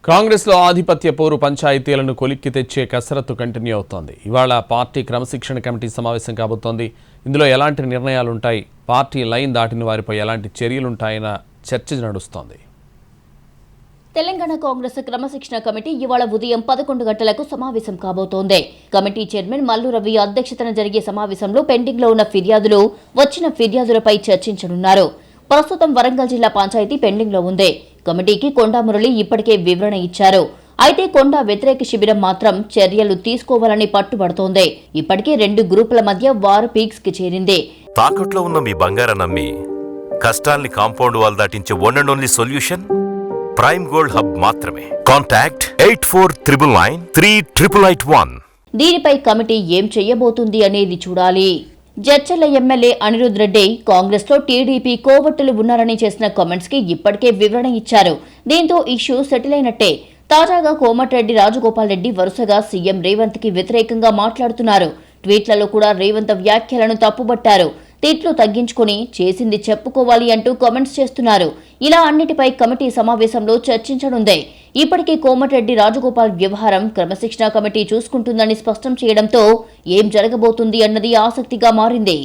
కాంగ్రెస్ లో ఆధిపత్య పోరు పంచాయతీలను కొలిక్కి తెచ్చే కసరత్తు కంటిన్యూ అవుతోంది. ఇవాళ పార్టీ క్రమశిక్షణ కమిటీ సమావేశం కాబోతోంది. ఇందులో ఎలాంటి నిర్ణయాలు ఉంటాయి, పార్టీ లైన్ దాటిన వారిపై ఎలాంటి చర్యలుంటాయన్న చర్చ నడుస్తోంది. తెలంగాణ కాంగ్రెస్ క్రమశిక్షణ కమిటీ ఇవాళ ఉదయం 11 గంటలకు సమావేశం కాబోతోంది. కమిటీ చైర్మన్ మల్లు రవి అధ్యక్షతన జరిగే సమావేశంలో పెండింగ్ లో ఉన్న ఫిర్యాదులు, వచ్చిన ఫిర్యాదులపై చర్చించనున్నారు. ప్రస్తుతం వరంగల్ జిల్లా పంచాయతీ పెండింగ్ లో ఉంది. కమిటీకి కొండా మురళి ఇప్పటికే వివరణ ఇచ్చారు. అయితే కొండా వ్యతిరేక శిబిరం మాత్రం చర్యలు తీసుకోవాలని పట్టుబడుతోంది. ఇప్పటికే 2 గ్రూపుల మధ్య వార్ పీక్స్ కి చేరింది. తాకట్లో ఉన్న మీ బంగారాన్ని నమ్మి కష్టాల్ని కాంపౌండ్ వాల్ దాటించే one and only solution prime gold hub మాత్రమే. కాంటాక్ట్ 8499938881. దీనిపై కమిటీ ఏం చెయ్యబోతుంది అనేది చూడాలి. జడ్చర్ల ఎమ్మెల్యే అనిరుద్ రెడ్డి కాంగ్రెస్ లో టీడీపీ కోవట్టులు ఉన్నారని చేసిన కామెంట్స్ కి ఇప్పటికే వివరణ ఇచ్చారు. దీంతో ఇష్యూ సెటిల్ అయినట్టే. తాజాగా కోమటిరెడ్డి రాజగోపాల్ రెడ్డి వరుసగా సీఎం రేవంత్ కి వ్యతిరేకంగా మాట్లాడుతున్నారు. ట్వీట్లలో కూడా రేవంత్ వ్యాఖ్యలను తప్పుబట్టారు. తిట్లు తగ్గించుకుని చేసింది చెప్పుకోవాలి అంటూ కామెంట్స్ చేస్తున్నారు. ఇలా అన్నిటిపై కమిటీ సమావేశంలో చర్చించనుంది. ఇప్పటికే కోమటిరెడ్డి రాజగోపాల్ వ్యవహారం క్రమశిక్షణ కమిటీ చూసుకుంటుందని స్పష్టం చేయడంతో ఏం జరగబోతుంది అన్నది ఆసక్తిగా మారింది.